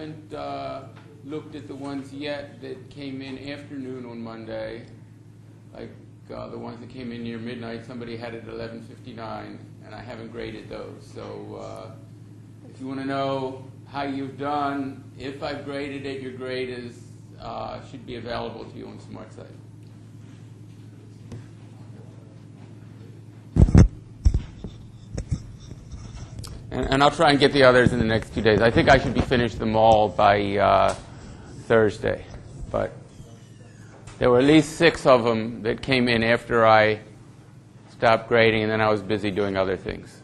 haven't looked at the ones yet that came in afternoon on Monday, like the ones that came in near midnight. Somebody had it at 11:59, and I haven't graded those. So if you want to know how you've done, if I've graded it, your grade is should be available to you on SmartSite. And I'll try and get the others in the next 2 days. I think I should be finished them all by Thursday. But there were at least 6 of them that came in after I stopped grading, and then I was busy doing other things.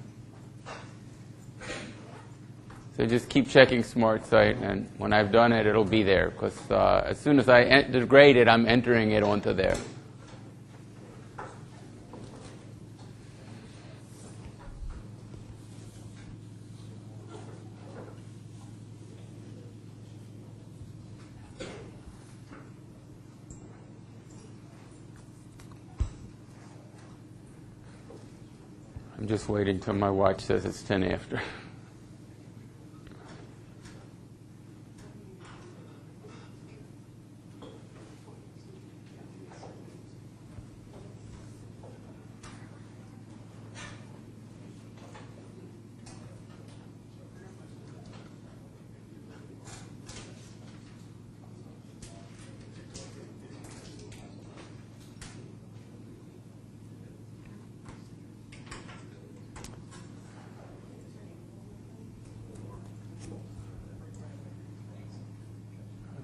So just keep checking SmartSite, and when I've done it, it'll be there. Because as soon as I grade it, I'm entering it onto there. I'm just waiting till my watch says it's 10 after.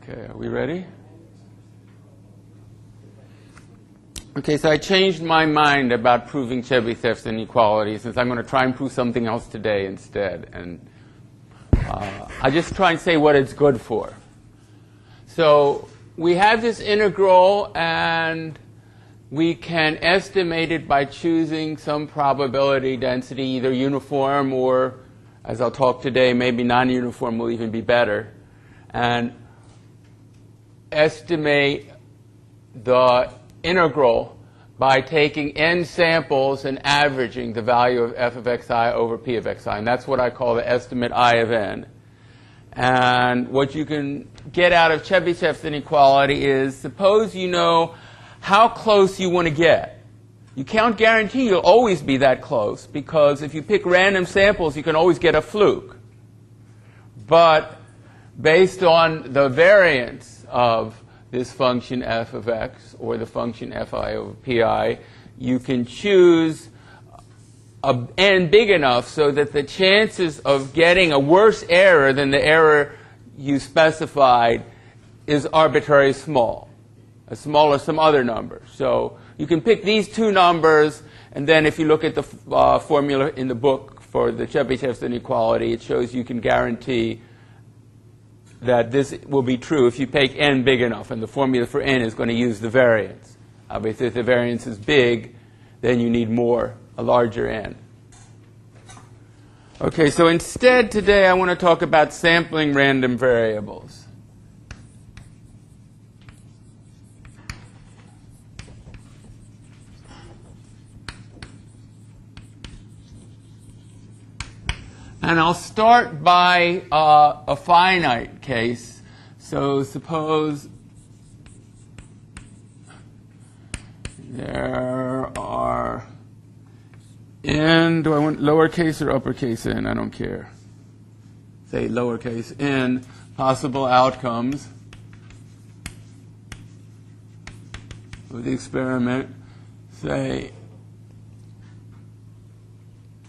Okay, are we ready? Okay, so I changed my mind about proving Chebyshev's inequality, since I'm going to try and prove something else today instead. And I just try and say what it's good for. So we have this integral, and we can estimate it by choosing some probability density, either uniform or, as I'll talk today, maybe non-uniform will even be better. And estimate the integral by taking n samples and averaging the value of f of xi over p of xi. And that's what I call the estimate I of n. And what you can get out of Chebyshev's inequality is, suppose you know how close you want to get. You can't guarantee you'll always be that close, because if you pick random samples, you can always get a fluke. But based on the variance of this function f of x, or the function fi over pi, you can choose a n big enough so that the chances of getting a worse error than the error you specified is arbitrarily small, as small as some other number. So you can pick these 2 numbers, and then if you look at the formula in the book for the Chebyshev's inequality, it shows you can guarantee that this will be true if you take n big enough, and the formula for n is going to use the variance. Obviously, if the variance is big, then you need a larger n. Okay, so instead today I want to talk about sampling random variables. And I'll start by a finite case. So suppose there are n, do I want lowercase or uppercase n? I don't care. Say lowercase n possible outcomes of the experiment. Say,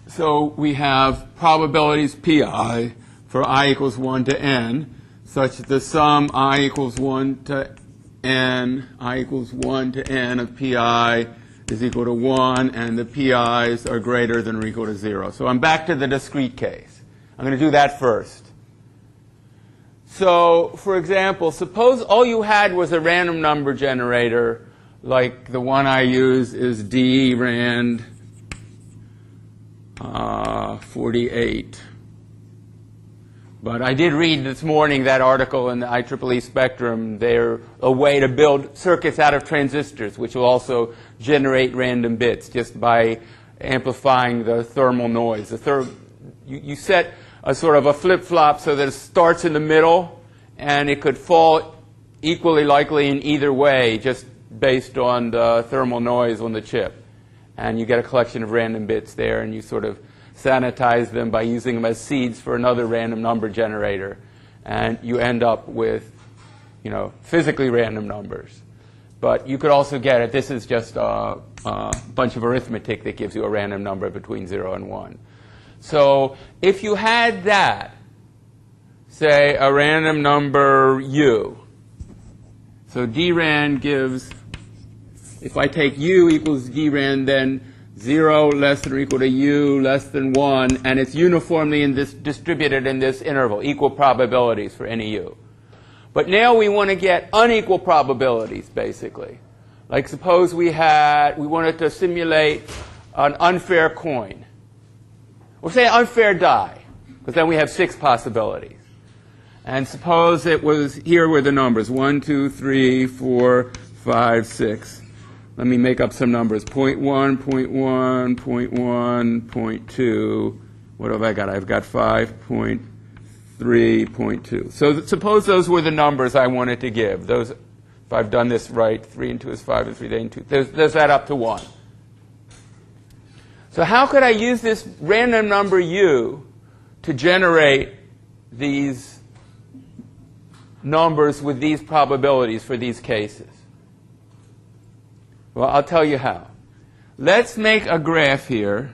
so we have probabilities pi for I equals 1 to n, such that the sum I equals 1 to n, I equals 1 to n of pi is equal to 1, and the pi's are greater than or equal to 0. So I'm back to the discrete case. I'm going to do that first. So, for example, suppose all you had was a random number generator, like the one I use is D rand 48. But I did read this morning that article in the IEEE Spectrum. They're a way to build circuits out of transistors, which will also generate random bits just by amplifying the thermal noise. You set a sort of a flip-flop so that it starts in the middle, and it could fall equally likely in either way, just based on the thermal noise on the chip. And you get a collection of random bits there, and you sort of sanitize them by using them as seeds for another random number generator. And you end up with, physically random numbers. But you could also get it. This is just a bunch of arithmetic that gives you a random number between 0 and 1. So if you had that, say a random number u, so DRAN gives, if I take u equals DRAN, then 0 less than or equal to u less than 1, and it's uniformly distributed in this interval, equal probabilities for any u. But now we want to get unequal probabilities, basically. Like suppose we wanted to simulate an unfair coin. Or say unfair die, because then we have 6 possibilities. And suppose it was, here were the numbers, 1, 2, 3, 4, 5, 6. Let me make up some numbers. 0.1, 0.1, 0.1, 0.2. What have I got? I've got 5.3, 0.2. So suppose those were the numbers I wanted to give. Those, if I've done this right, 3 and 2 is 5, and 3 and 2. There's that up to 1. So how could I use this random number u to generate these numbers with these probabilities for these cases? Well, I'll tell you how. Let's make a graph here.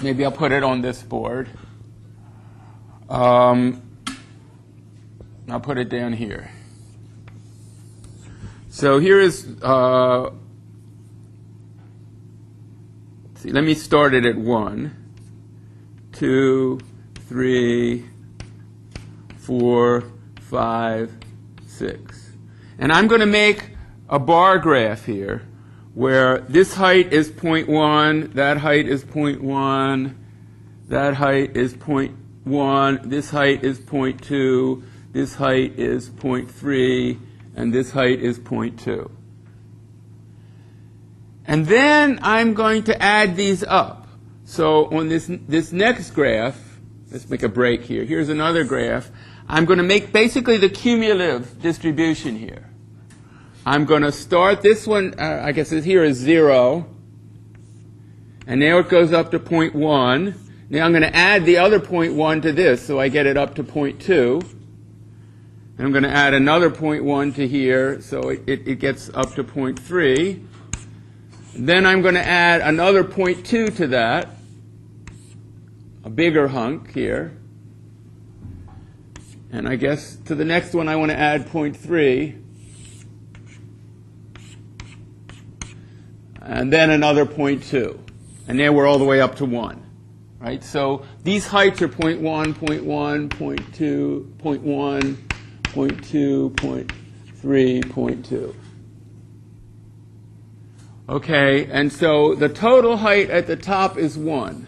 Maybe I'll put it on this board. I'll put it down here. So here is, let me start it at 1, 2, 3, 4, 5, 6. And I'm going to make a bar graph here where this height is 0.1, that height is 0.1, that height is 0.1, this height is 0.2, this height is 0.3, and this height is 0.2. And then I'm going to add these up. So on this next graph, let's make a break here. Here's another graph. I'm going to make basically the cumulative distribution here. I'm going to start this one, I guess here is 0. And now it goes up to 0.1. Now I'm going to add the other 0.1 to this, so I get it up to 0.2. And I'm going to add another 0.1 to here, so it gets up to 0.3. Then I'm going to add another 0.2 to that, a bigger hunk here. And I guess to the next one I want to add 0.3. And then another 0.2. And now we're all the way up to 1. Right? So these heights are 0.1, 0.1, 0.2, 0.1, 0.2, 0.3, 0.2. Okay, and so the total height at the top is 1.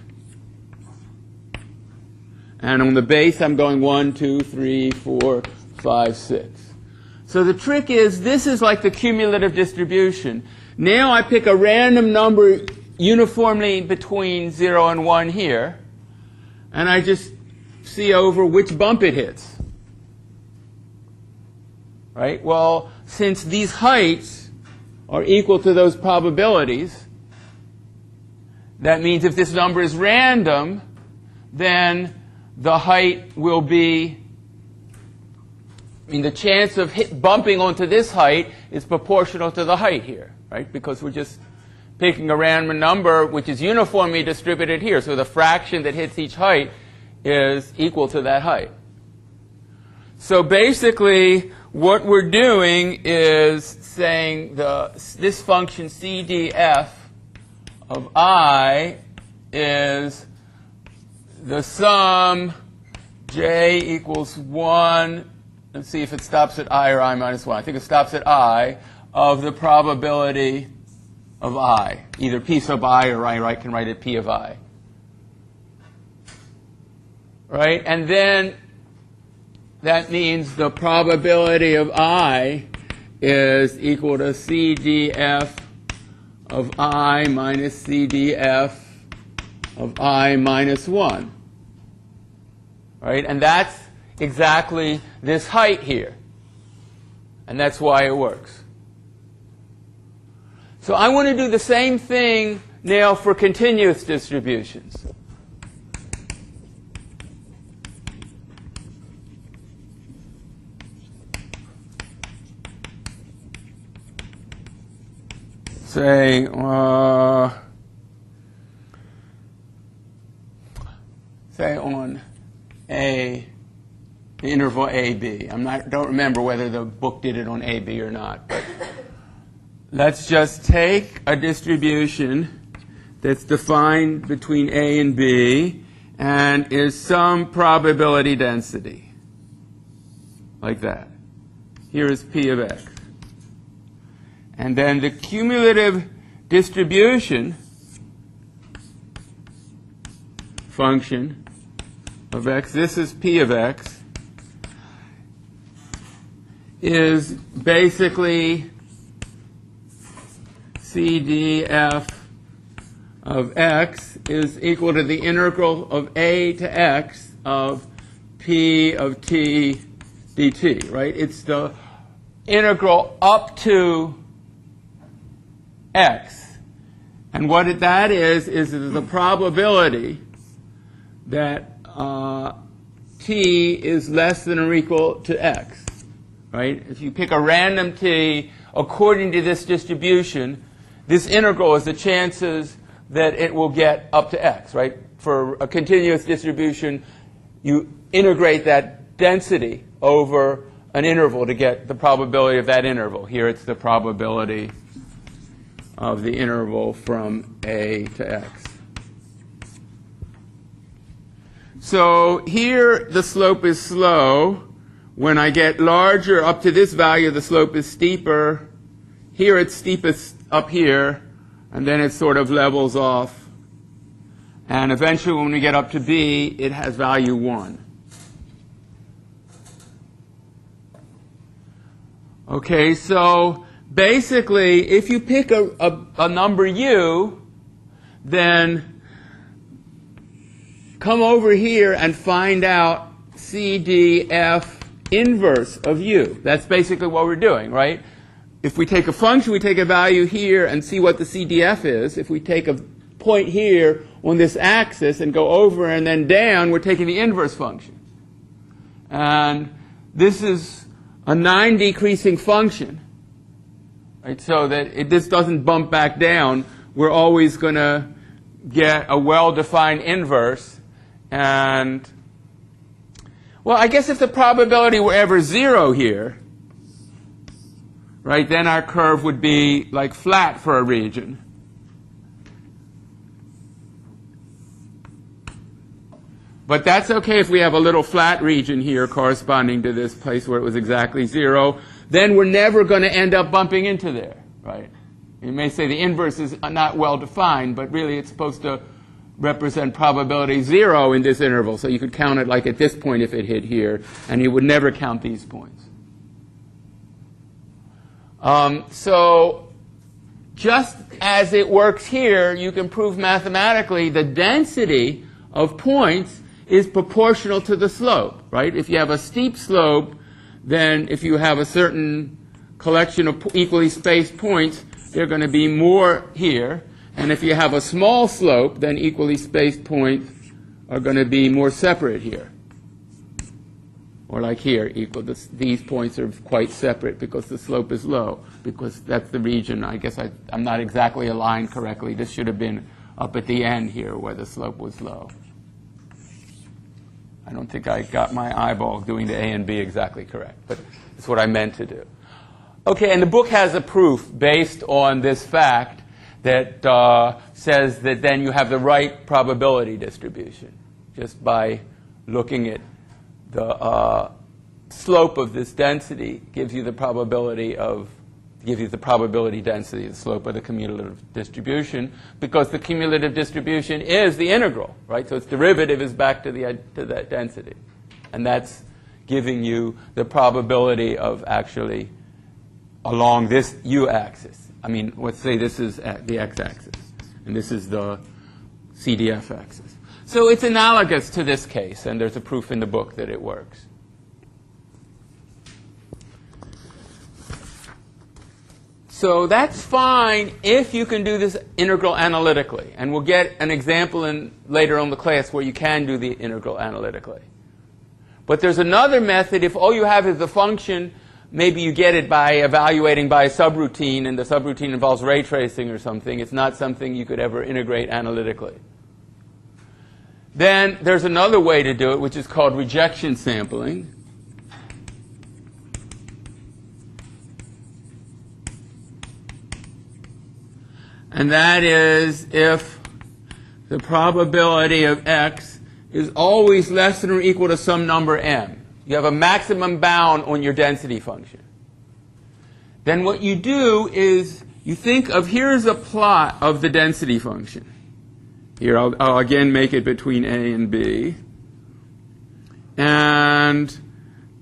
And on the base, I'm going 1, 2, 3, 4, 5, 6. So the trick is, this is like the cumulative distribution. Now I pick a random number uniformly between 0 and 1 here, and I just see over which bump it hits. Right? Well, since these heights are equal to those probabilities, that means if this number is random, then the height will be, the chance of bumping onto this height is proportional to the height here, right? Because we're just picking a random number which is uniformly distributed here. So the fraction that hits each height is equal to that height. So basically, what we're doing is saying this function CDF of I is the sum j equals 1. Let's see if it stops at I or I minus 1. I think it stops at I of the probability of I. Either P sub I or I can write it P of I. Right? And then that means the probability of I is equal to CDF of I minus CDF of I minus 1. Right? And that's exactly this height here. And that's why it works. So I want to do the same thing now for continuous distributions. Say, say on the interval AB. Don't remember whether the book did it on AB or not, but let's just take a distribution that's defined between A and B and is some probability density, like that. Here is P of x. And then the cumulative distribution function of x, this is P of x, is basically CDF of x is equal to the integral of a to x of P of t dt, right? It's the integral up to x. And what that is the probability that t is less than or equal to x, right? If you pick a random t according to this distribution, this integral is the chances that it will get up to x, right? For a continuous distribution, you integrate that density over an interval to get the probability of that interval. Here it's the probability of the interval from a to x. So here the slope is slow. When I get larger up to this value, the slope is steeper. Here it's steepest up here, and then it sort of levels off. And eventually when we get up to b, it has value 1. Okay, so basically, if you pick a number u, then come over here and find out CDF inverse of u. That's basically what we're doing, right? If we take a function, we take a value here and see what the CDF is. If we take a point here on this axis and go over and then down, we're taking the inverse function. And this is a 9 decreasing function. Right, so that this doesn't bump back down, we're always going to get a well-defined inverse. And, well, I guess if the probability were ever 0 here, right, then our curve would be like flat for a region. But that's okay if we have a little flat region here corresponding to this place where it was exactly 0. Then we're never going to end up bumping into there, right? You may say the inverse is not well defined, but really it's supposed to represent probability 0 in this interval. So you could count it like at this point if it hit here, and you would never count these points. So just as it works here, you can prove mathematically the density of points is proportional to the slope, right? If you have a steep slope, then if you have a certain collection of equally spaced points, there are going to be more here. And if you have a small slope, then equally spaced points are going to be more separate here. Or like here, these points are quite separate because the slope is low, because that's the region. I guess I'm not exactly aligned correctly. This should have been up at the end here where the slope was low. I don't think I got my eyeball doing the A and B exactly correct, but it's what I meant to do. Okay, and the book has a proof based on this fact that says that then you have the right probability distribution just by looking at the slope of this density gives you the probability density, the slope of the cumulative distribution, because the cumulative distribution is the integral, right? So its derivative is back to that density. And that's giving you the probability of actually along this u-axis. I mean, let's say this is the x-axis, and this is the CDF axis. So it's analogous to this case, and there's a proof in the book that it works. So that's fine if you can do this integral analytically. And we'll get an example later on in the class where you can do the integral analytically. But there's another method. If all you have is the function, maybe you get it by evaluating by a subroutine, and the subroutine involves ray tracing or something. It's not something you could ever integrate analytically. Then there's another way to do it, which is called rejection sampling. And that is if the probability of x is always less than or equal to some number m. You have a maximum bound on your density function. Then what you do is you think of, here's a plot of the density function. Here, I'll again make it between a and b. And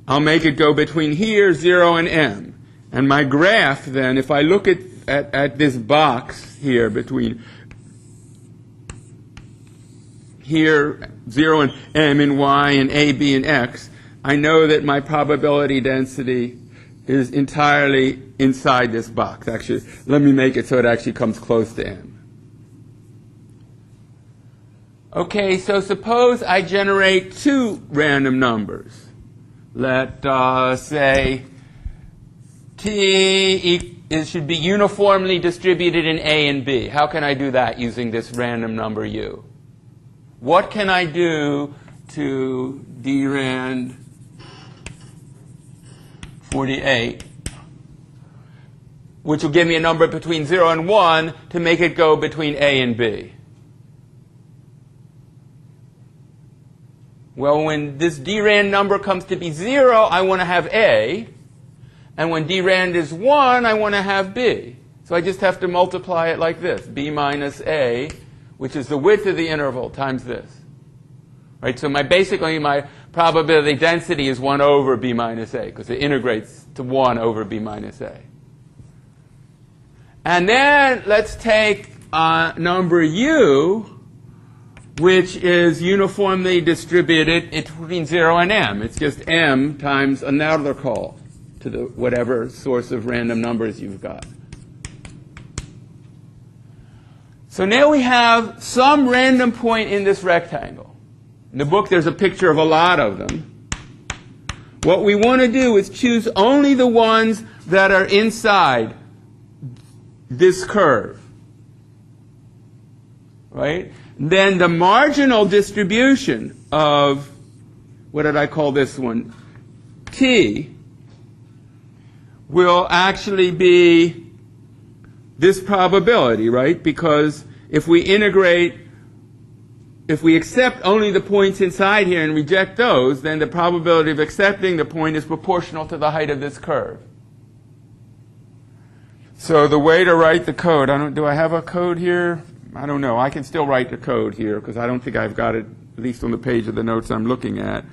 I'll make it go between here, 0, and m. And my graph, then, if I look at this box here between here, 0 and m and y and a, b, and x, I know that my probability density is entirely inside this box. Actually, let me make it so it actually comes close to m. Okay, so suppose I generate two random numbers. Let say it should be uniformly distributed in A and B. How can I do that using this random number u? What can I do to drand 48, which will give me a number between 0 and 1, to make it go between A and B? Well, when this drand number comes to be 0, I want to have A. And when drand is 1, I want to have B. So I just have to multiply it like this. B minus A, which is the width of the interval, times this. Right? So basically my probability density is 1 over B minus A, because it integrates to 1 over B minus A. And then let's take number u, which is uniformly distributed between 0 and m. It's just m times another call to the whatever source of random numbers you've got. So now we have some random point in this rectangle. In the book there's a picture of a lot of them. What we want to do is choose only the ones that are inside this curve. Right? Then the marginal distribution of, what did I call this one? T will actually be this probability, right? Because if we integrate, if we accept only the points inside here and reject those, then the probability of accepting the point is proportional to the height of this curve. So the way to write the code, do I have a code here? I don't know. I can still write the code here because I don't think I've got it, at least on the page of the notes I'm looking at,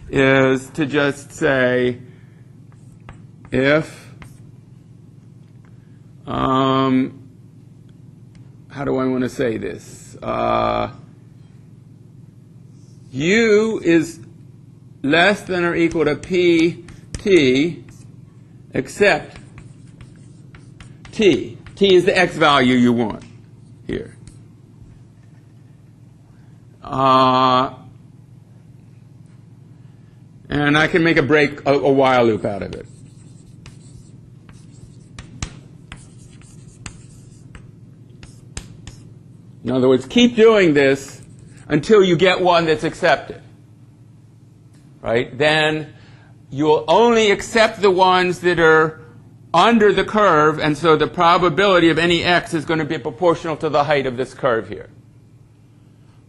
is to just say if, how do I want to say this? U is less than or equal to pt except t. T is the x value you want here. And I can make a while loop out of it. In other words, keep doing this until you get one that's accepted. Right? Then you'll only accept the ones that are under the curve, and so the probability of any x is going to be proportional to the height of this curve here.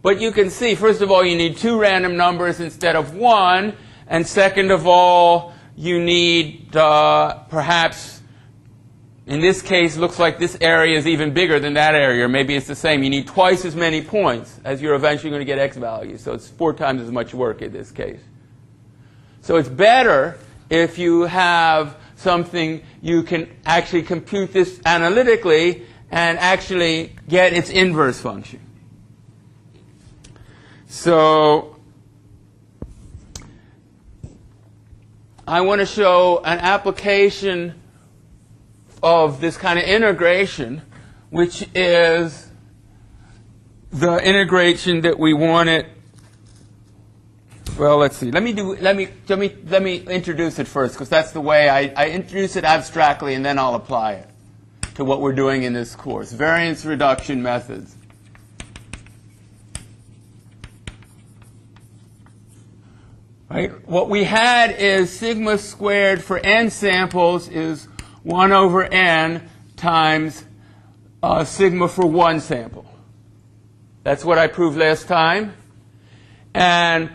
But you can see, first of all, you need two random numbers instead of one, and second of all, you need perhaps, in this case, looks like this area is even bigger than that area, or maybe it's the same. You need twice as many points as you're eventually going to get x values, so it's 4 times as much work in this case. So it's better if you have something you can actually compute this analytically and actually get its inverse function. So I want to show an application of this kind of integration, which is the integration that we wanted. Well, let's see. Let me introduce it first, because that's the way I introduce it abstractly, and then I'll apply it to what we're doing in this course. Variance reduction methods. Right? What we had is sigma squared for n samples is 1 over n times sigma for one sample. That's what I proved last time. And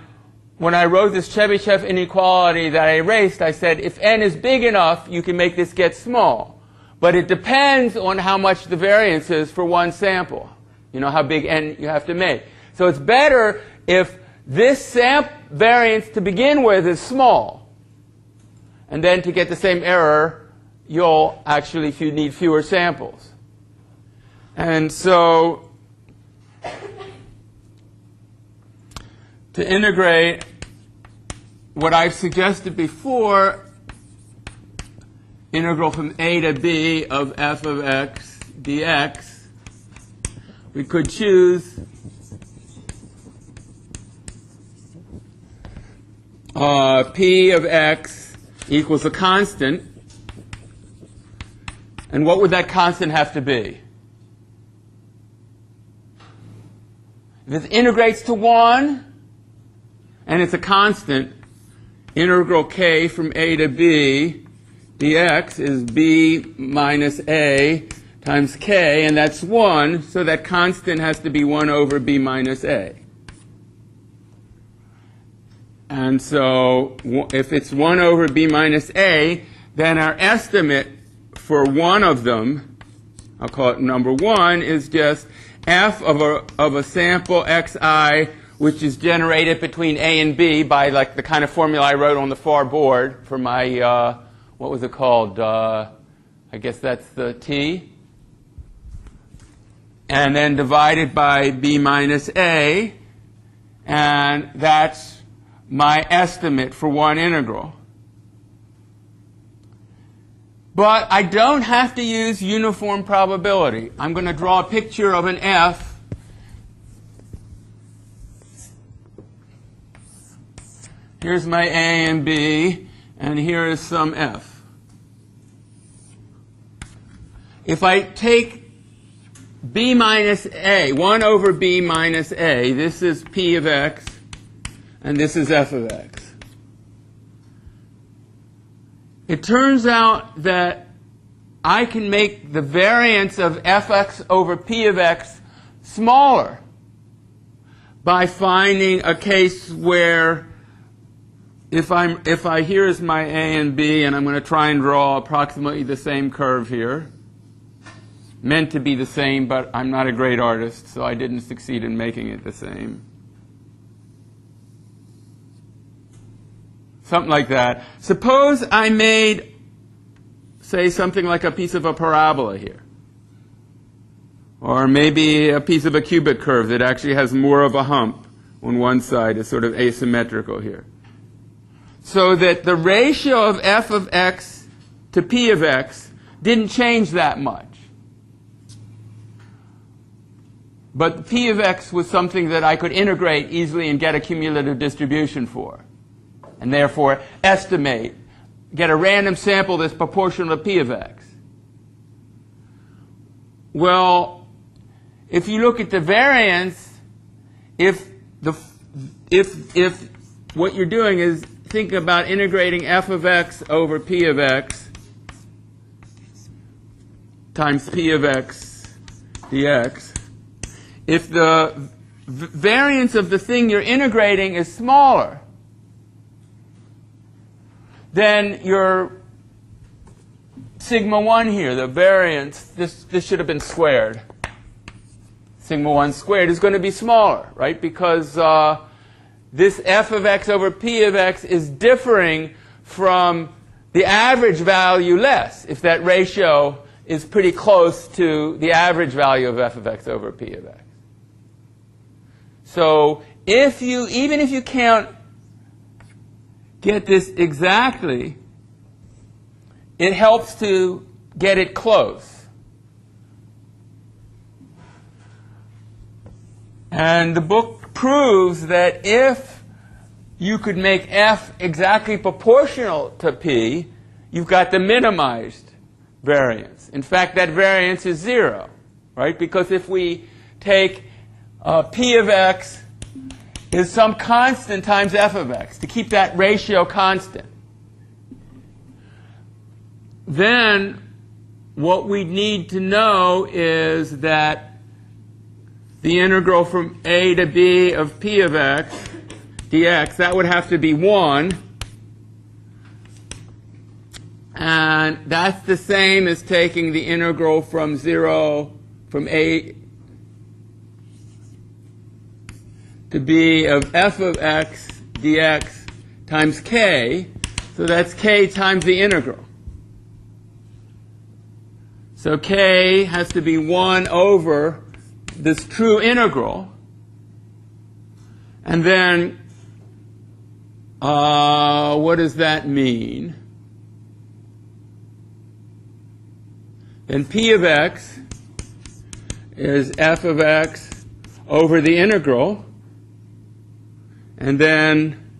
when I wrote this Chebyshev inequality that I erased, I said if n is big enough, you can make this get small. But it depends on how much the variance is for one sample. You know how big n you have to make. So it's better if this variance to begin with is small. And then to get the same error, you'll actually need fewer samples. And so to integrate what I've suggested before, integral from a to b of f of x dx, we could choose p of x equals a constant. And what would that constant have to be? If it integrates to 1, and it's a constant, integral k from a to b dx is b minus a times k, and that's 1, so that constant has to be 1 over b minus a. And so if it's 1 over b minus a, then our estimate for one of them, I'll call it number 1, is just f of a sample xi, which is generated between a and b by like the kind of formula I wrote on the far board for my, what was it called? I guess that's the t. And then divided by b minus a, and that's my estimate for one integral. But I don't have to use uniform probability. I'm going to draw a picture of an f. Here's my a and b, and here is some f. If I take b minus a, 1 over b minus a, this is p of x, and this is f of x. It turns out that I can make the variance of fx over p of x smaller by finding a case where here is my a and b, and I'm going to try and draw approximately the same curve here. Meant to be the same, but I'm not a great artist, so I didn't succeed in making it the same. Something like that. Suppose I made, say, something like a piece of a parabola here. Or maybe a piece of a cubic curve that actually has more of a hump on one side, is sort of asymmetrical here. So that the ratio of f of x to p of x didn't change that much. But p of x was something that I could integrate easily and get a cumulative distribution for. And therefore estimate, get a random sample that's proportional to p of x. Well, if you look at the variance, if what you're doing is thinking about integrating f of x over p of x times p of x dx, if the variance of the thing you're integrating is smaller, then your sigma 1 here, the variance, this should have been squared. Sigma 1 squared is going to be smaller, right? Because this f of x over p of x is differing from the average value less, if that ratio is pretty close to the average value of f of x over p of x. So even if you can't get this exactly, it helps to get it close. And the book proves that if you could make f exactly proportional to p, you've got the minimized variance. In fact, that variance is 0, right? Because if we take p of x is some constant times f of x, to keep that ratio constant, then what we need to know is that the integral from a to b of p of x dx, that would have to be 1. And that's the same as taking the integral from 0 from a to b of f of x dx times k. So that's k times the integral. So k has to be 1 over this true integral. And then what does that mean? Then p of x is f of x over the integral. And then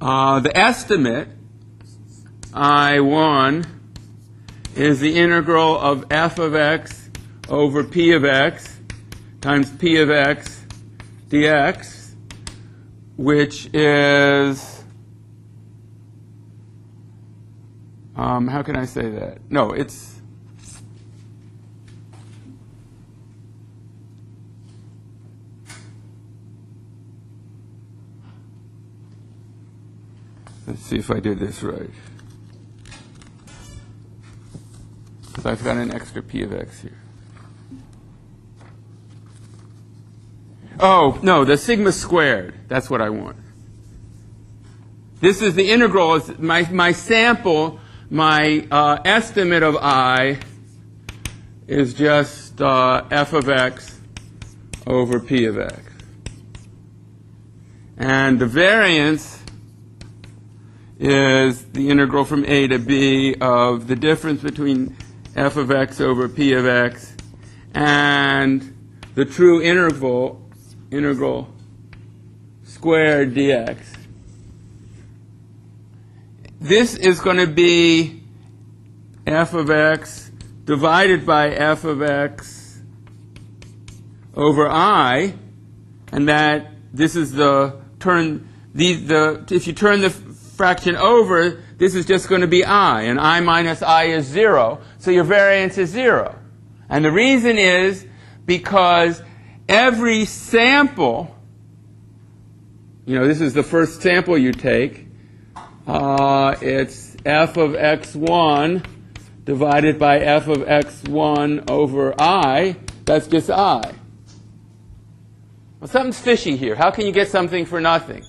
the estimate, I1, is the integral of f of x over p of x times p of x dx, which is, how can I say that? No, it's, let's see if I did this right. Because I've got an extra p of x here. Oh, no, the sigma squared. That's what I want. This is the integral. My sample, my estimate of I is just f of x over p of x. And the variance is the integral from a to b of the difference between f of x over p of x and the true integral squared dx. This is going to be f of x divided by f of x over I, and that this is the turn, if you turn the fraction over, this is just going to be I, and I minus I is 0, so your variance is 0. And the reason is because every sample, this is the first sample you take, it's f of x1 divided by f of x1 over I, that's just I. Well, something's fishy here. How can you get something for nothing?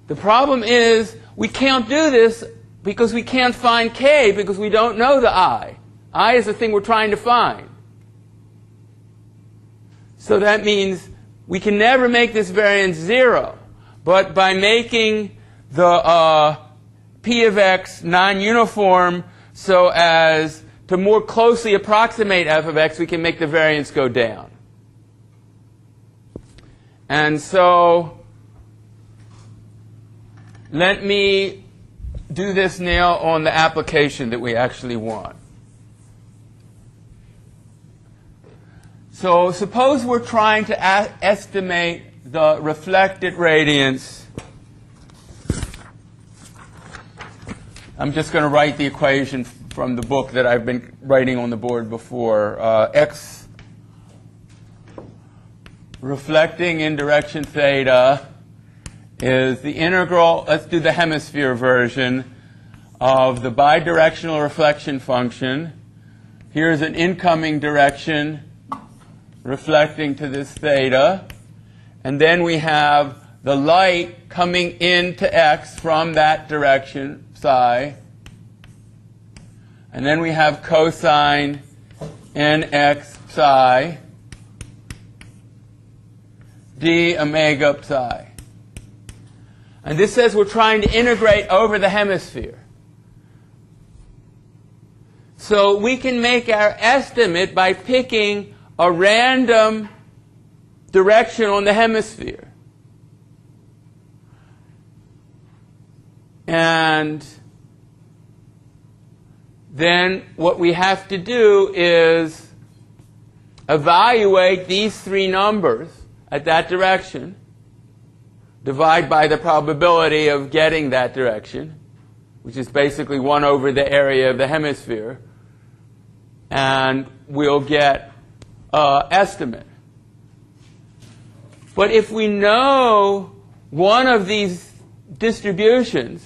The problem is we can't do this because we can't find k because we don't know the I. I is the thing we're trying to find. So that means we can never make this variance 0. But by making the p of x non-uniform so as to more closely approximate f of x, we can make the variance go down. And so let me do this now on the application that we actually want. So suppose we're trying to estimate the reflected radiance. I'm just going to write the equation from the book that I've been writing on the board before. X reflecting in direction theta is the integral, let's do the hemisphere version, of the bidirectional reflection function. Here's an incoming direction reflecting to this theta. And then we have the light coming into x from that direction, psi. And then we have cosine nx psi d omega psi. And this says we're trying to integrate over the hemisphere. So we can make our estimate by picking a random direction on the hemisphere. And then what we have to do is evaluate these three numbers at that direction, divide by the probability of getting that direction, which is basically 1 over the area of the hemisphere, and we'll get an estimate. But if we know one of these distributions,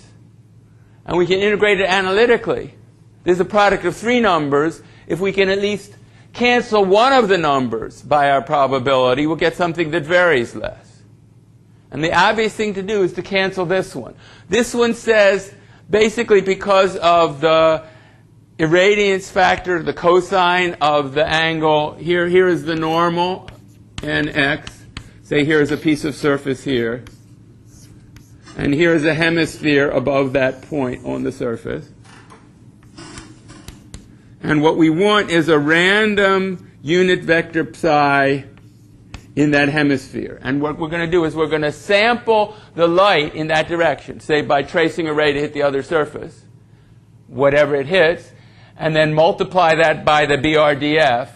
and we can integrate it analytically, there's a product of three numbers. If we can at least cancel one of the numbers by our probability, we'll get something that varies less. And the obvious thing to do is to cancel this one. This one says, basically because of the irradiance factor, the cosine of the angle, here is the normal, nx. Say here is a piece of surface here. And here is a hemisphere above that point on the surface. And what we want is a random unit vector psi in that hemisphere. And what we're going to do is we're going to sample the light in that direction, say by tracing a ray to hit the other surface, whatever it hits, and then multiply that by the BRDF.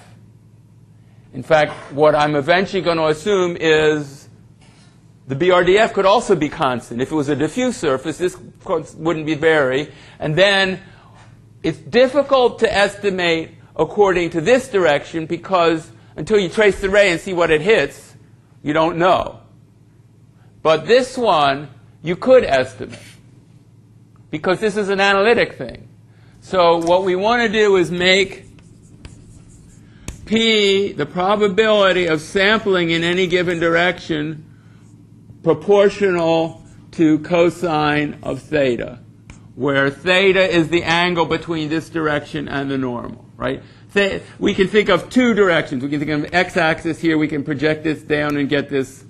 In fact, what I'm eventually going to assume is the BRDF could also be constant. If it was a diffuse surface, this wouldn't be vary. And then it's difficult to estimate according to this direction because until you trace the ray and see what it hits, you don't know. But this one, you could estimate because this is an analytic thing. So what we want to do is make P, the probability of sampling in any given direction, proportional to cosine of theta, where theta is the angle between this direction and the normal, right? We can think of two directions. We can think of the x-axis here. We can project this down and get this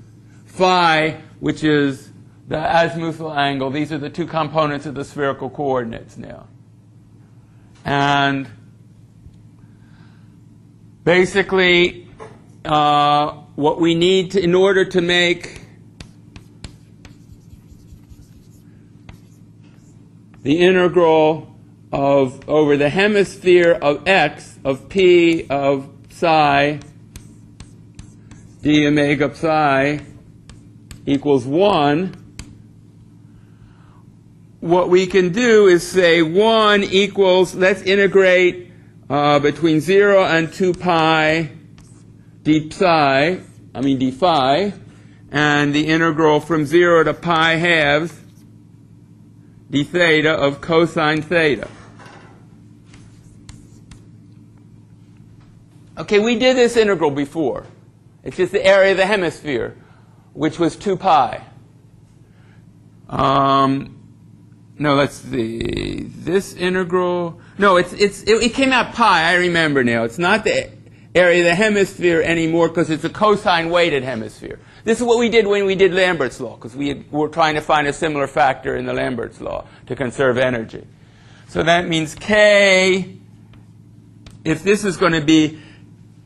phi, which is the azimuthal angle. These are the two components of the spherical coordinates now. And basically, what we need to, in order to make the integral of over the hemisphere of x of p of psi d omega psi equals 1, what we can do is say 1 equals, let's integrate between 0 and 2 pi d psi, d phi, and the integral from 0 to pi halves d theta of cosine theta. Okay, we did this integral before. It's just the area of the hemisphere, which was 2 pi. No, let's see. This integral. No, it came out pi. I remember now. It's not the area of the hemisphere anymore because it's a cosine-weighted hemisphere. This is what we did when we did Lambert's law, because we were trying to find a similar factor in the Lambert's law to conserve energy. So that means k, if this is going to be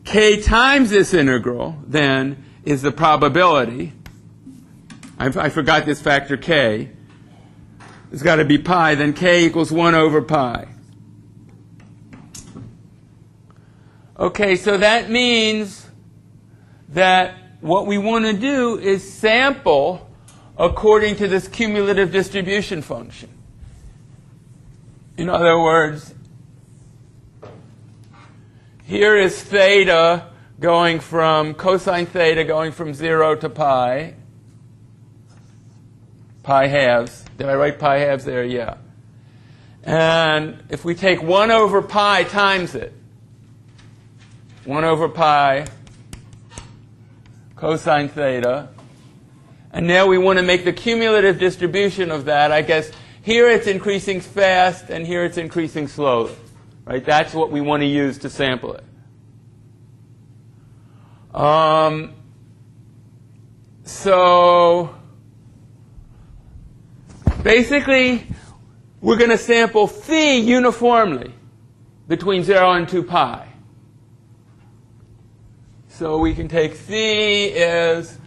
k times this integral, then is the probability. I forgot this factor k. It's got to be pi, then k equals 1 over pi. Okay, so that means that what we want to do is sample according to this cumulative distribution function. In other words, here is theta going from, cosine theta going from 0 to pi halves. Did I write pi halves there? Yeah. And if we take 1 over pi times it, 1 over pi cosine theta, and now we want to make the cumulative distribution of that. I guess here it's increasing fast and here it's increasing slowly. Right? That's what we want to use to sample it. So basically, we're going to sample phi uniformly. between 0 and 2 pi. So we can take phi is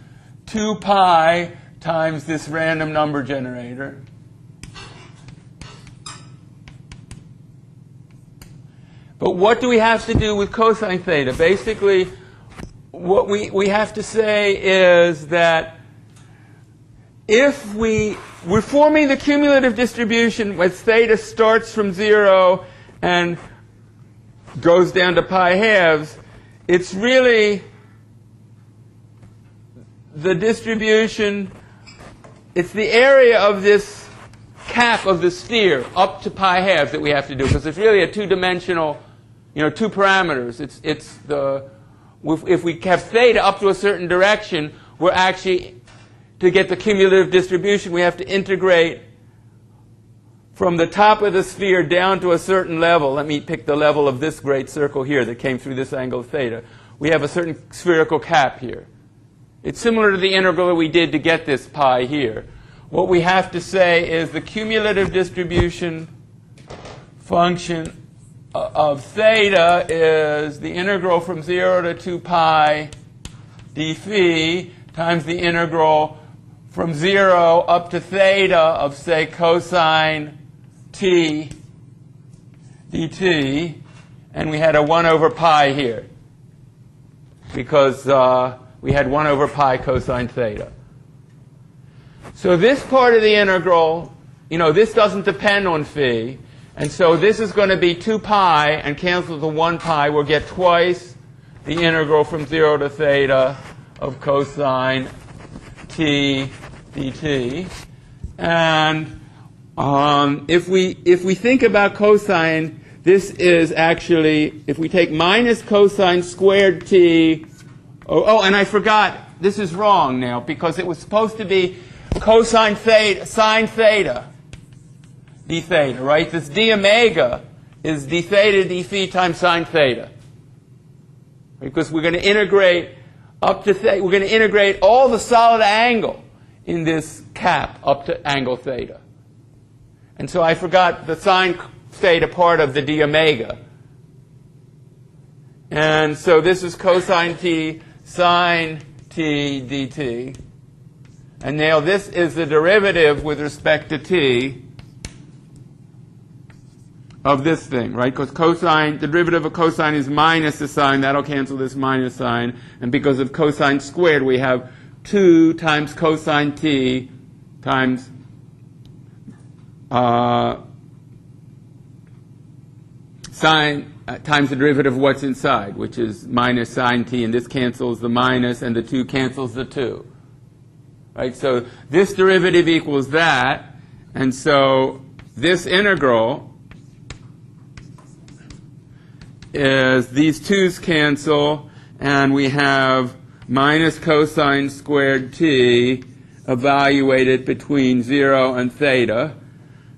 2 pi times this random number generator. But what do we have to do with cosine theta? Basically, what we have to say is that if we're forming the cumulative distribution when theta starts from 0 and goes down to pi halves, it's really the distribution, it's the area of this cap of the sphere up to pi halves that we have to do, because it's really a two-dimensional, two parameters. If we kept theta up to a certain direction, we're actually, to get the cumulative distribution, we have to integrate from the top of the sphere down to a certain level. Let me pick the level of this great circle here that came through this angle of theta. We have a certain spherical cap here. It's similar to the integral that we did to get this pi here. What we have to say is the cumulative distribution function of theta is the integral from 0 to 2 pi d phi times the integral from 0 up to theta of, say, cosine t dt, and we had a 1 over pi here because we had 1 over pi cosine theta. So this part of the integral, this doesn't depend on phi, and so this is going to be 2 pi and cancel the 1 pi. We'll get twice the integral from 0 to theta of cosine t dt. And if we think about cosine, this is actually, if we take minus cosine squared t, and I forgot, this is wrong now, because it was supposed to be cosine theta, sine theta, d theta, right? This d omega is d theta d phi times sine theta. Because we're going to integrate up to theta, we're going to integrate all the solid angle in this cap up to angle theta. And so I forgot the sine theta part of the d omega. And so this is cosine t sine t dt. And now this is the derivative with respect to t of this thing, right? Because cosine, the derivative of cosine is minus the sine. That'll cancel this minus sign. And because of cosine squared, we have 2 times cosine t times sine times the derivative of what's inside, which is minus sine t. And this cancels the minus, and the 2 cancels the 2. Right? So this derivative equals that. And so this integral is these 2's cancel, and we have minus cosine squared t evaluated between 0 and theta.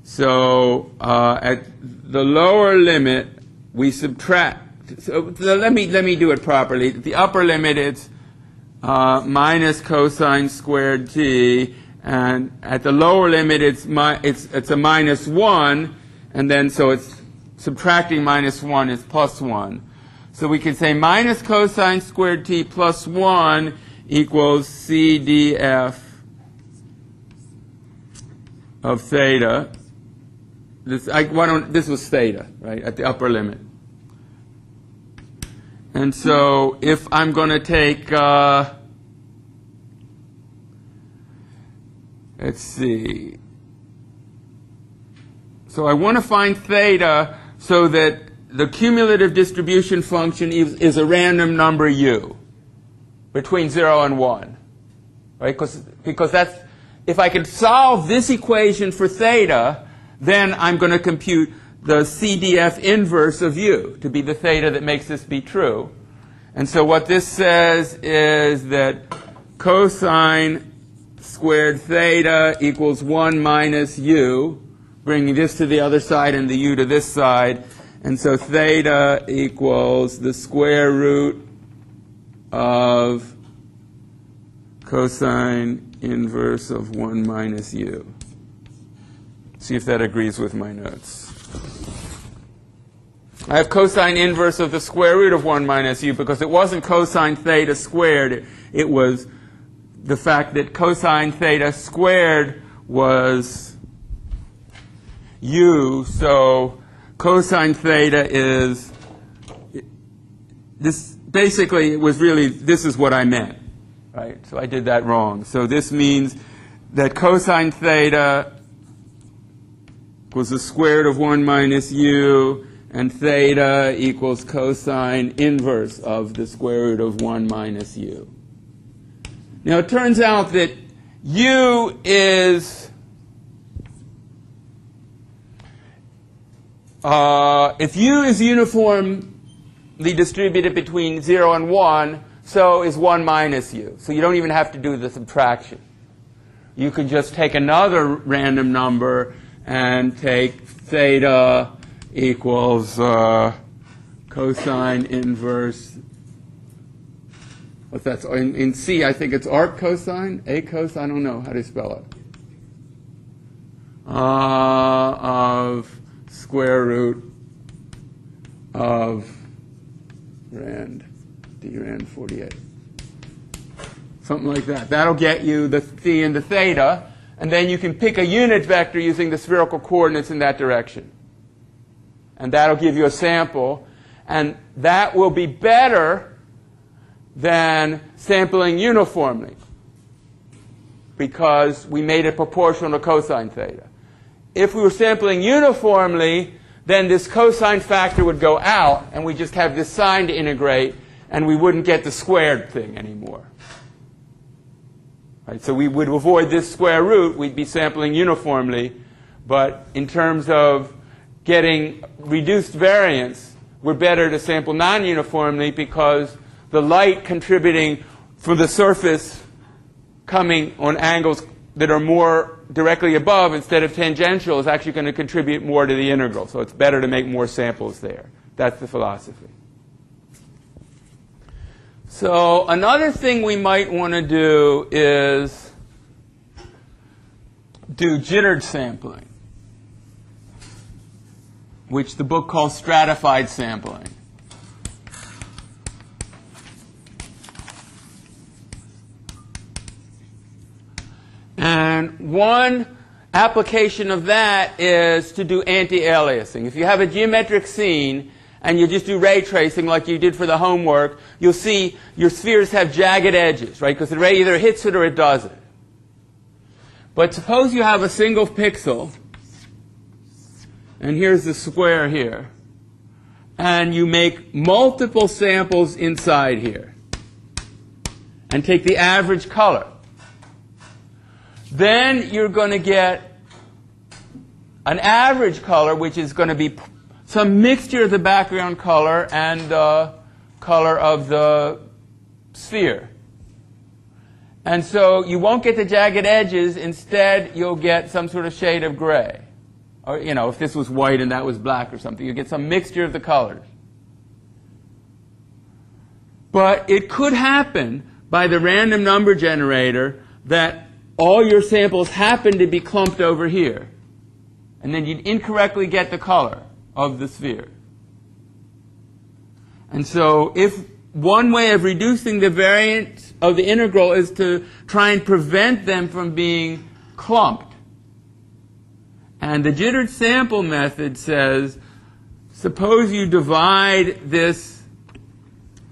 So at the lower limit, we subtract. So let me do it properly. The upper limit, it's minus cosine squared t, and at the lower limit, it's a minus 1, and then so it's subtracting minus 1 is plus 1. So we can say minus cosine squared t plus 1 equals CDF of theta. This was theta, right, at the upper limit. And so if I'm going to take, let's see. So I want to find theta so that the cumulative distribution function is a random number u between 0 and 1. Right? Because that's, if I can solve this equation for theta, then I'm going to compute the CDF inverse of u to be the theta that makes this be true. And so what this says is that cosine squared theta equals 1 minus u, bringing this to the other side and the u to this side. And so theta equals the square root of cosine inverse of 1 minus u. See if that agrees with my notes. I have cosine inverse of the square root of 1 minus u because it wasn't cosine theta squared. It was the fact that cosine theta squared was u. So cosine theta is this. Basically, it was really, this is what I meant, right? So I did that wrong. So this means that cosine theta equals the square root of 1 minus u, and theta equals cosine inverse of the square root of 1 minus u. Now, it turns out that u is, if u is uniformly distributed between 0 and 1, so is 1 minus u. So you don't even have to do the subtraction. You can just take another random number and take theta equals cosine inverse. What's that? In C, I think it's arc cosine, a cosine, I don't know how to spell it. Of square root of rand, d rand 48. Something like that. That'll get you the phi and the theta, and then you can pick a unit vector using the spherical coordinates in that direction. And that'll give you a sample, and that will be better than sampling uniformly because we made it proportional to cosine theta. If we were sampling uniformly, then this cosine factor would go out, and we just have this sign to integrate, and we wouldn't get the squared thing anymore. Right? So we would avoid this square root. We'd be sampling uniformly. But in terms of getting reduced variance, we're better to sample non-uniformly because the light contributing from the surface coming on angles that are more directly above instead of tangential is actually going to contribute more to the integral. So it's better to make more samples there. That's the philosophy. So another thing we might want to do is do jittered sampling, which the book calls stratified sampling. And one application of that is to do anti-aliasing. If you have a geometric scene and you just do ray tracing like you did for the homework, you'll see your spheres have jagged edges, right? Because the ray either hits it or it doesn't. But suppose you have a single pixel, and here's the square here, and you make multiple samples inside here, and take the average color. Then you're going to get an average color, which is going to be some mixture of the background color and the color of the sphere. And so you won't get the jagged edges. Instead, you'll get some sort of shade of gray. Or, you know, if this was white and that was black or something, you get some mixture of the colors. But it could happen by the random number generator that all your samples happen to be clumped over here. And then you'd incorrectly get the color of the sphere. And so if one way of reducing the variance of the integral is to try and prevent them from being clumped. And the jittered sample method says, suppose you divide this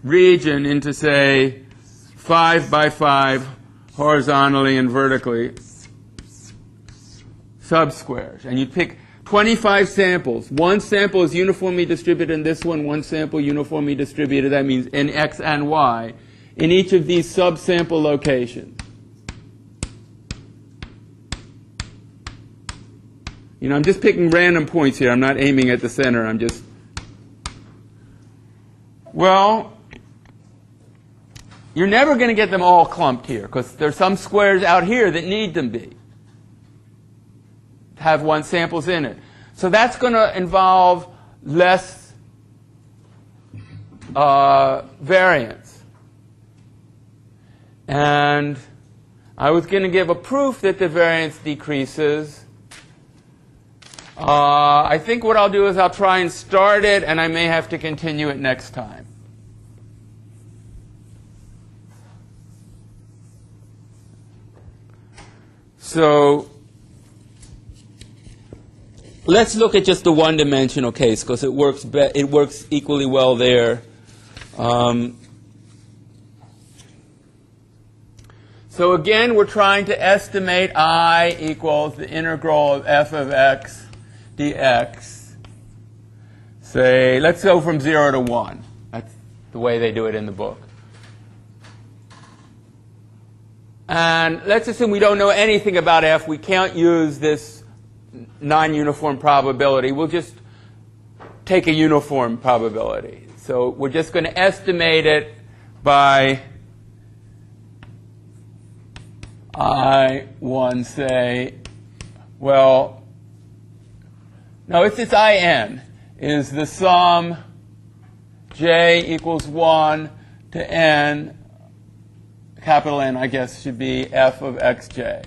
region into, say, 5 by 5 horizontally and vertically subsquares. And you pick 25 samples. One sample is uniformly distributed in this one sample uniformly distributed, that means in x and y, in each of these subsample locations. You know, I'm just picking random points here. I'm not aiming at the center. I'm just... Well, you're never going to get them all clumped here, because there's some squares out here that need them be. Have one samples in it. So that's going to involve less variance. And I was going to give a proof that the variance decreases I think what I'll do is I'll try and start it, and I may have to continue it next time. So let's look at just the one-dimensional case because it works equally well there. So again, we're trying to estimate I equals the integral of f of x dx. Say, let's go from 0 to 1. That's the way they do it in the book. And let's assume we don't know anything about f. We can't use this non-uniform probability. We'll just take a uniform probability. So we're just going to estimate it by I1, say, well, no, it's this In is the sum j equals 1 to n, capital N, I guess, should be f of xj.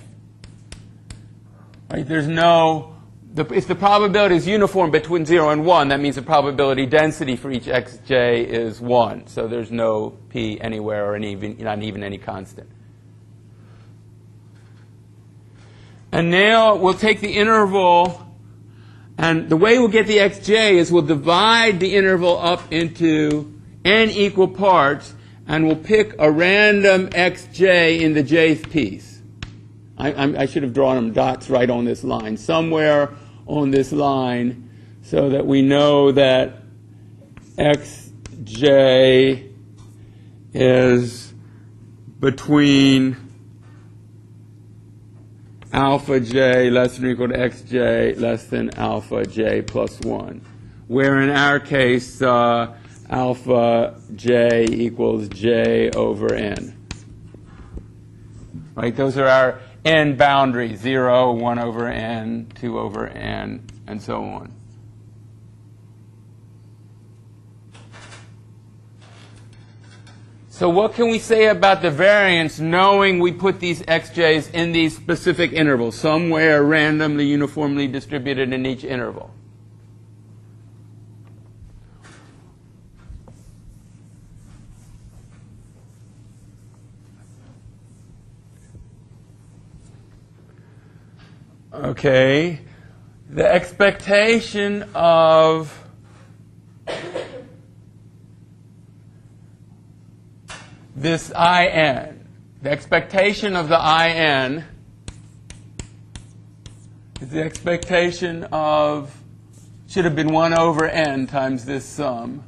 Right? There's no, if the probability is uniform between 0 and 1, that means the probability density for each xj is 1. So there's no p anywhere or not even any constant. And now we'll take the interval, and the way we'll get the xj is we'll divide the interval up into n equal parts, and we'll pick a random xj in the jth piece. I should have drawn them dots right on this line, somewhere on this line, so that we know that xj is between alpha j less than or equal to xj less than alpha j plus 1, where in our case alpha j equals j over n. Right? Those are our n boundaries, 0, 1 over n, 2 over n, and so on. So what can we say about the variance knowing we put these xj's in these specific intervals, somewhere randomly, uniformly distributed in each interval? Okay, the expectation of this In, the expectation of the In is the expectation of, should have been 1 over n times this sum.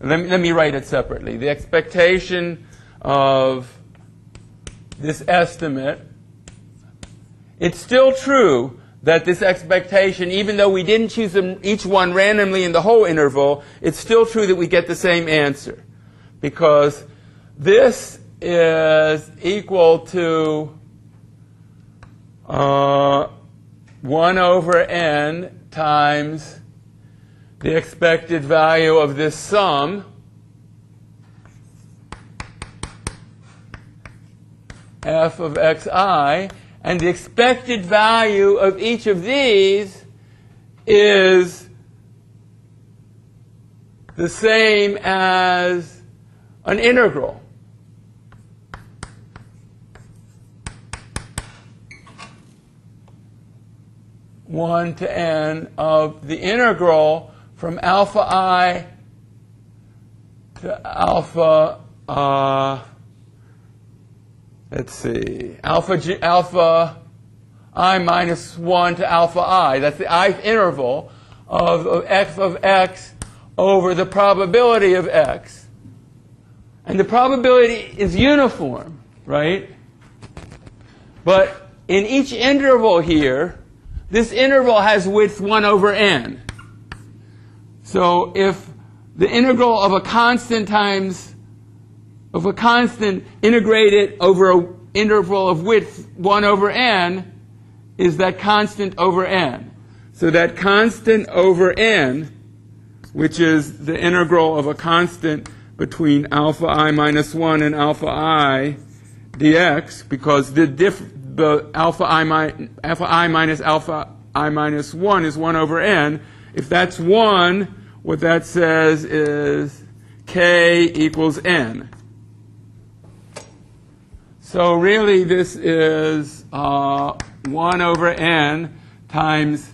Let me write it separately. The expectation of this estimate, it's still true that this expectation, even though we didn't choose them each one randomly in the whole interval, it's still true that we get the same answer. Because this is equal to 1 over n times the expected value of this sum, f of xi, and the expected value of each of these is the same as an integral. One to n of the integral from alpha I to alpha, let's see, alpha I minus 1 to alpha I. That's the ith interval of f of x over the probability of x. And the probability is uniform, right? But in each interval here, this interval has width 1 over n. So if the integral of a constant integrated over an interval of width 1 over n is that constant over n. So that constant over n, which is the integral of a constant between alpha I minus 1 and alpha I dx, because the alpha I minus alpha I minus 1 is 1 over n. If that's 1, what that says is k equals n. So really this is 1 over n times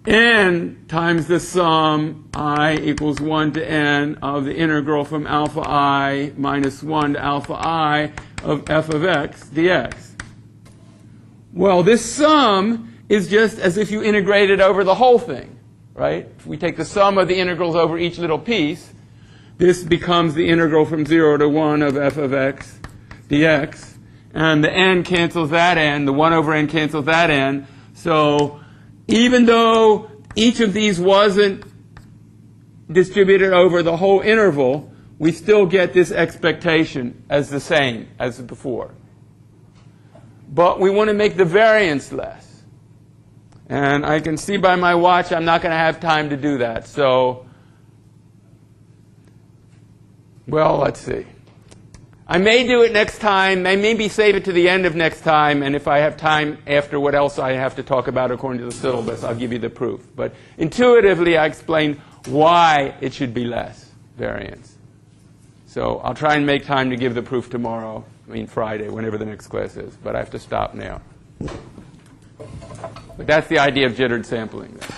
the sum I equals 1 to n of the integral from alpha I minus 1 to alpha I of f of x dx. Well, this sum is just as if you integrated over the whole thing, right? If we take the sum of the integrals over each little piece, this becomes the integral from 0 to 1 of f of x dx. And the n cancels that n, the 1 over n cancels that n. So even though each of these wasn't distributed over the whole interval, we still get this expectation as the same as before. But we want to make the variance less. And I can see by my watch I'm not going to have time to do that. So, well, let's see. I may do it next time. I maybe save it to the end of next time. And if I have time after what else I have to talk about according to the syllabus, I'll give you the proof. But intuitively, I explain why it should be less variance. So I'll try and make time to give the proof tomorrow. I mean Friday, whenever the next class is. But I have to stop now. But that's the idea of jittered sampling. Then.